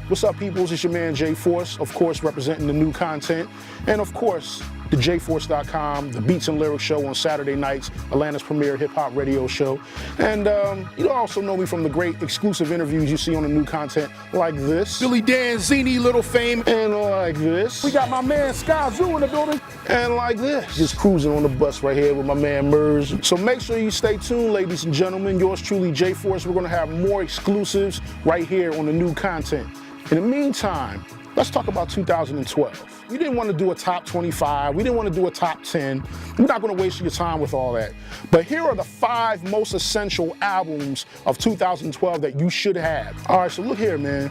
What's up, peoples? It's your man Jayforce, of course, representing the new content, and of course, the Jayforce.com, the Beats and Lyrics show on Saturday nights, Atlanta's premier hip-hop radio show. And you also know me from the great exclusive interviews you see on the new content, like this. Billy Danzini, Little Fame, and like this. We got my man Sky Zoo in the building, and like this. Just cruising on the bus right here with my man Murs. So make sure you stay tuned, ladies and gentlemen. Yours truly, Jayforce. We're gonna have more exclusives right here on the new content. In the meantime, let's talk about 2012. We didn't want to do a top 25. We didn't want to do a top 10. We're not going to waste your time with all that. But here are the 5 most essential albums of 2012 that you should have. All right, so look here, man.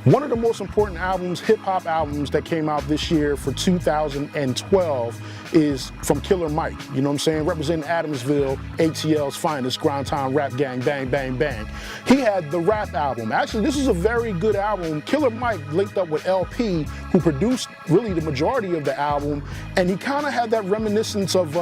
One of the most important albums, hip-hop albums that came out this year for 2012 is from Killer Mike, you know what I'm saying? Representing Adamsville, ATL's finest, grind time rap gang, bang, bang, bang. He had the rap album. Actually, this is a very good album. Killer Mike linked up with LP, who produced really the majority of the album, and he kind of had that reminiscence of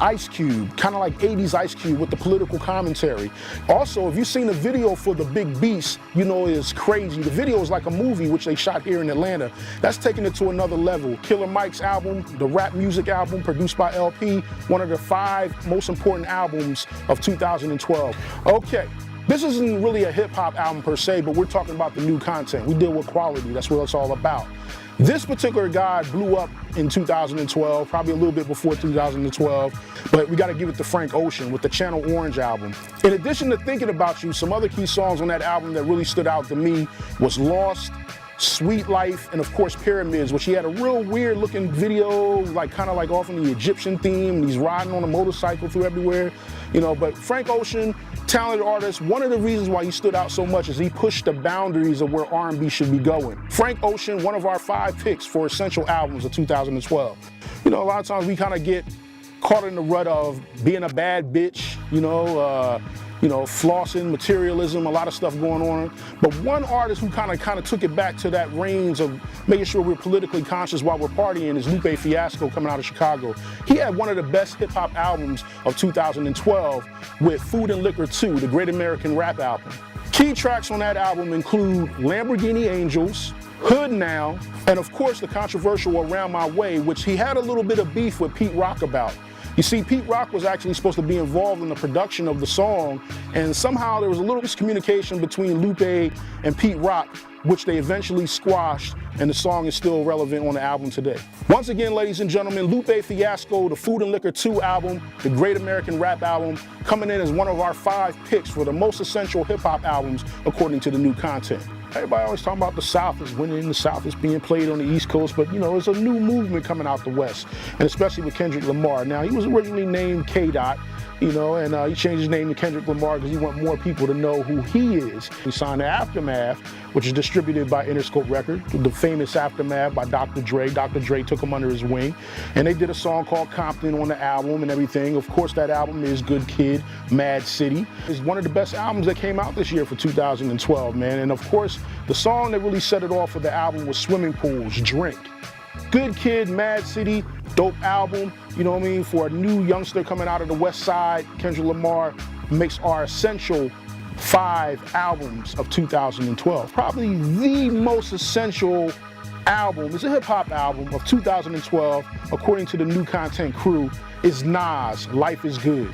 Ice Cube, kind of like 80s Ice Cube with the political commentary. Also, if you've seen the video for The Big Beast, you know it's crazy. The video is like a movie, which they shot here in Atlanta. That's taking it to another level. Killer Mike's album, the rap music album produced by LP, one of the 5 most important albums of 2012. Okay, this isn't really a hip-hop album per se, but we're talking about the new content. We deal with quality, that's what it's all about. This particular guy blew up in 2012, probably a little bit before 2012, but we gotta give it to Frank Ocean with the Channel Orange album. In addition to Thinking About You, some other key songs on that album that really stood out to me was Lost, Sweet Life, and of course Pyramids, which he had a real weird looking video, like kind of like off in the Egyptian theme, and he's riding on a motorcycle through everywhere, you know. But Frank Ocean, talented artist. One of the reasons why he stood out so much is he pushed the boundaries of where R&B should be going. Frank Ocean, one of our 5 picks for essential albums of 2012. You know, a lot of times we kind of get caught in the rut of being a bad bitch, you know, flossing, materialism, a lot of stuff going on. But one artist who kind of took it back to that range of making sure we're politically conscious while we're partying is Lupe Fiasco, coming out of Chicago. He had one of the best hip-hop albums of 2012 with Food and Liquor 2, the Great American Rap album. Key tracks on that album include Lamborghini Angels, Hood Now, and of course the controversial Around My Way, which he had a little bit of beef with Pete Rock about. You see, Pete Rock was actually supposed to be involved in the production of the song, and somehow there was a little miscommunication between Lupe and Pete Rock, which they eventually squashed, and the song is still relevant on the album today. Once again, ladies and gentlemen, Lupe Fiasco, the Food and Liquor 2 album, the Great American Rap album, coming in as one of our 5 picks for the most essential hip-hop albums according to the new content. Everybody always talking about the South is winning, the South is being played on the East Coast, but you know, there's a new movement coming out the West, and especially with Kendrick Lamar. Now, he was originally named K-Dot, you know, and he changed his name to Kendrick Lamar because he want more people to know who he is. He signed to Aftermath, which is distributed by Interscope Records, the famous Aftermath by Dr. Dre. Dr. Dre took him under his wing, and they did a song called Compton on the album and everything. Of course, that album is Good Kid, Mad City. It's one of the best albums that came out this year for 2012, man. And of course, the song that really set it off for the album was Swimming Pools, Drink. Good Kid, Mad City, dope album, you know what I mean? For a new youngster coming out of the West Side, Kendrick Lamar makes our essential 5 albums of 2012. Probably the most essential album, it's a hip-hop album of 2012, according to the new content crew, is Nas, Life is Good.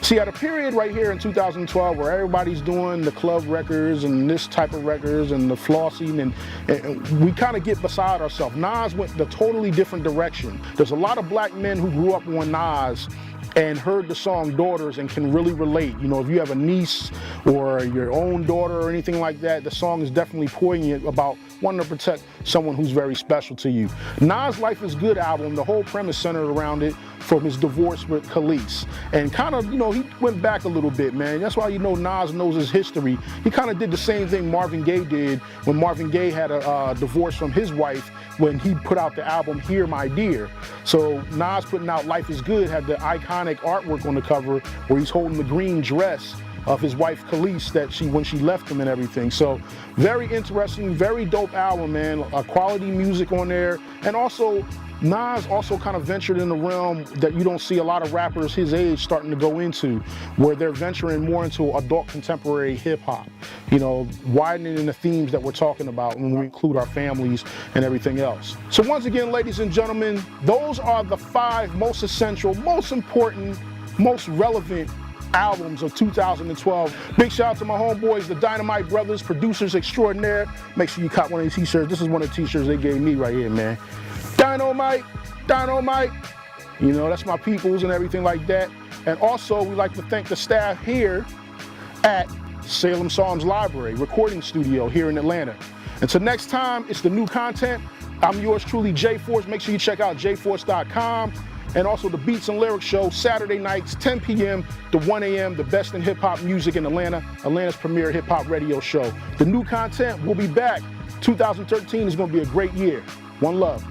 See, at a period right here in 2012 where everybody's doing the club records and this type of records and the flossing, and we kind of get beside ourselves. Nas went the totally different direction. There's a lot of black men who grew up on Nas and heard the song Daughters and can really relate. You know, if you have a niece or your own daughter or anything like that, the song is definitely poignant about wanting to protect someone who's very special to you. Nas' Life is Good album, the whole premise centered around it from his divorce with Khalees. And kind of, you know, he went back a little bit, man. That's why, you know, Nas knows his history. He kind of did the same thing Marvin Gaye did when Marvin Gaye had a divorce from his wife when he put out the album Hear My Dear. So Nas putting out Life is Good had the iconic artwork on the cover where he's holding the green dress of his wife Khalees when she left him and everything. So very interesting, very dope album, man. Quality music on there, and also Nas also kind of ventured in the realm that you don't see a lot of rappers his age starting to go into, where they're venturing more into adult contemporary hip hop, you know, widening the themes that we're talking about when we include our families and everything else. So once again, ladies and gentlemen, those are the 5 most essential, most important, most relevant albums of 2012. Big shout out to my homeboys, the Dynamite Brothers, producers extraordinaire. Make sure you cop one of these t-shirts. This is one of the t-shirts they gave me right here, man. Dynamite, Dynamite. You know, that's my peoples and everything like that. And also, we'd like to thank the staff here at Salem Psalms Library, recording studio here in Atlanta. Until next time, it's the new content. I'm yours truly, Jayforce. Make sure you check out jayforce.com. And also the Beats and Lyrics Show, Saturday nights, 10 p.m. to 1 a.m., the best in hip-hop music in Atlanta, Atlanta's premier hip-hop radio show. The new content will be back. 2013 is going to be a great year. One love.